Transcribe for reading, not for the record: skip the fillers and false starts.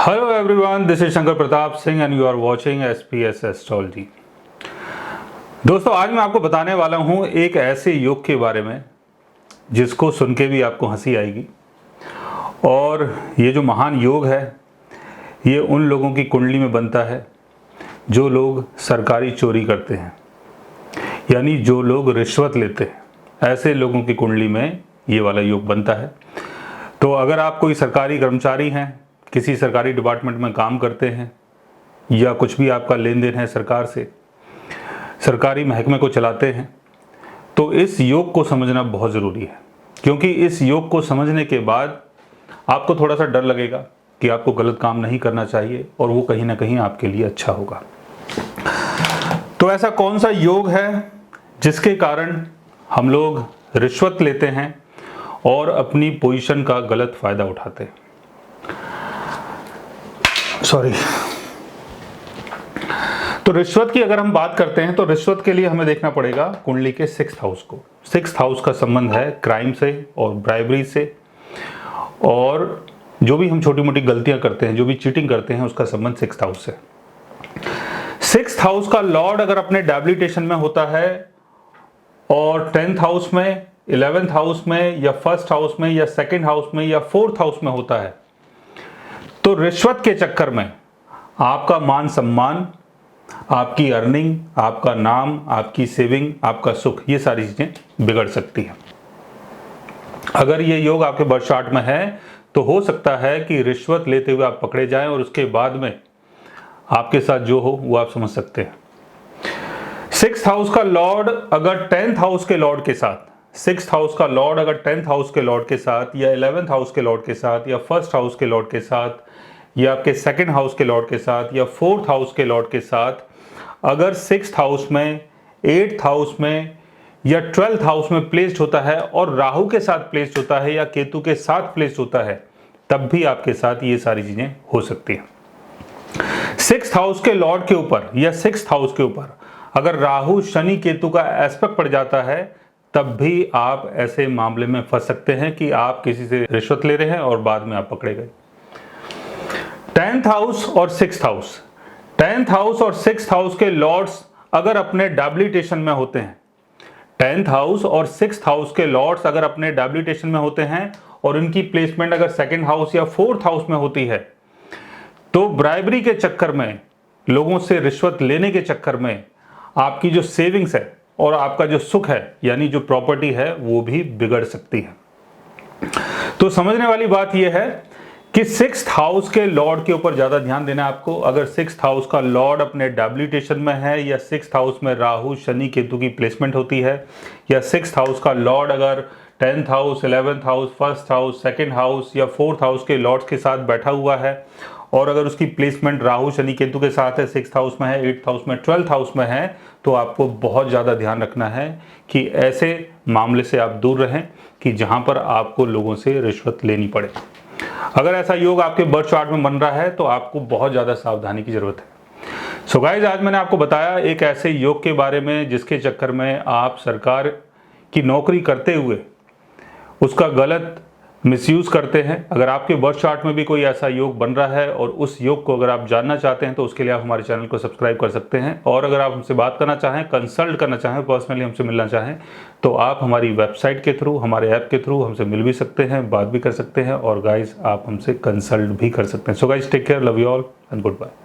Hello everyone, this is Shankar Pratap Singh and you are watching SPS astrology. दोस्तों, आज मैं आपको बताने वाला हूं एक ऐसे योग के बारे में जिसको सुन के भी आपको हंसी आएगी। और ये जो महान योग है ये उन लोगों की कुंडली में बनता है जो लोग सरकारी चोरी करते हैं, यानी जो लोग रिश्वत लेते हैं। ऐसे लोगों की कुंडली में ये वाला योग बनता है। तो अगर आप कोई सरकारी कर्मचारी हैं, किसी सरकारी डिपार्टमेंट में काम करते हैं या कुछ भी आपका लेन देन है सरकार से, सरकारी महकमे को चलाते हैं, तो इस योग को समझना बहुत ज़रूरी है। क्योंकि इस योग को समझने के बाद आपको थोड़ा सा डर लगेगा कि आपको गलत काम नहीं करना चाहिए और वो कहीं ना कहीं आपके लिए अच्छा होगा। तो ऐसा कौन सा योग है जिसके कारण हम लोग रिश्वत लेते हैं और अपनी पोजीशन का गलत फ़ायदा उठाते हैं? तो रिश्वत की अगर हम बात करते हैं तो रिश्वत के लिए हमें देखना पड़ेगा कुंडली के 6th हाउस को। 6th हाउस का संबंध है क्राइम से और ब्राइबरी से, और जो भी हम छोटी मोटी गलतियां करते हैं, जो भी चीटिंग करते हैं, उसका संबंध 6th हाउस से। 6th हाउस का लॉर्ड अगर अपने डेबिलिटेशन में होता है और 10th हाउस में, 11th हाउस में या 1st हाउस में या 2nd हाउस में या 4th हाउस में होता है, तो रिश्वत के चक्कर में आपका मान सम्मान, आपकी अर्निंग, आपका नाम, आपकी सेविंग, आपका सुख, ये सारी चीजें बिगड़ सकती हैं। अगर ये योग आपके बर्थ चार्ट में है तो हो सकता है कि रिश्वत लेते हुए आप पकड़े जाएं और उसके बाद में आपके साथ जो हो वो आप समझ सकते हैं। 6th हाउस का लॉर्ड अगर 10th हाउस के लॉर्ड के साथ, 6th हाउस का लॉर्ड अगर 10th हाउस के लॉर्ड के साथ या 11th हाउस के लॉर्ड के साथ या 1st हाउस के लॉर्ड के साथ या आपके 2nd हाउस के लॉर्ड के साथ या 4th हाउस के लॉर्ड के साथ अगर 6th हाउस में, 8th हाउस में या 12th हाउस में प्लेस्ड होता है और राहु के साथ प्लेस्ड होता है या केतु के साथ प्लेस्ड होता है, तब भी आपके साथ ये सारी चीजें हो सकती हैं। 6th हाउस के लॉर्ड के ऊपर या 6th हाउस के ऊपर अगर राहु शनि केतु का एस्पेक्ट पड़ जाता है, तब भी आप ऐसे मामले में फंस सकते हैं कि आप किसी से रिश्वत ले रहे हैं और बाद में आप पकड़े गए। 10th हाउस और 6th हाउस, 10th हाउस और 6th हाउस के लॉर्ड्स अगर अपने डेबिलिटेशन में होते हैं, 10th हाउस और 6th हाउस के लॉर्ड्स अगर अपने डेबिलिटेशन में होते हैं और इनकी प्लेसमेंट अगर 2nd हाउस या 4th हाउस में होती है, तो ब्राइबरी के चक्कर में, लोगों से रिश्वत लेने के चक्कर में आपकी जो सेविंग्स है और आपका जो सुख है, यानी जो प्रॉपर्टी है, वो भी बिगड़ सकती है। तो समझने वाली बात यह है कि 6th हाउस के लॉर्ड के ऊपर ज्यादा ध्यान देना है आपको। अगर 6th हाउस का लॉर्ड अपने डेबिलिटेशन में है या 6th हाउस में राहु शनि केतु की प्लेसमेंट होती है या 6th हाउस का लॉर्ड अगर 10th house, 11th house, 1st house, 2nd house या 4th हाउस के लॉर्ड्स के साथ बैठा हुआ है और अगर उसकी प्लेसमेंट राहु शनि केतु के साथ है, 6th हाउस में है, 8th हाउस में, 12th हाउस में है, तो आपको बहुत ज़्यादा ध्यान रखना है कि ऐसे मामले से आप दूर रहें कि जहां पर आपको लोगों से रिश्वत लेनी पड़े। अगर ऐसा योग आपके बर्थ चार्ट में बन रहा है तो आपको बहुत ज़्यादा सावधानी की ज़रूरत है। सो गाइस, आज मैंने आपको बताया एक ऐसे योग के बारे में जिसके चक्कर में आप सरकार की नौकरी करते हुए उसका गलत मिसयूज़ करते हैं। अगर आपके बर्थ चार्ट में भी कोई ऐसा योग बन रहा है और उस योग को अगर आप जानना चाहते हैं तो उसके लिए आप हमारे चैनल को सब्सक्राइब कर सकते हैं। और अगर आप हमसे बात करना चाहें, कंसल्ट करना चाहें, पर्सनली हमसे मिलना चाहें, तो आप हमारी वेबसाइट के थ्रू, हमारे ऐप के थ्रू हमसे मिल भी सकते हैं, बात भी कर सकते हैं और गाइज आप हमसे कंसल्ट भी कर सकते हैं। So guys, take care, love you all and good bye.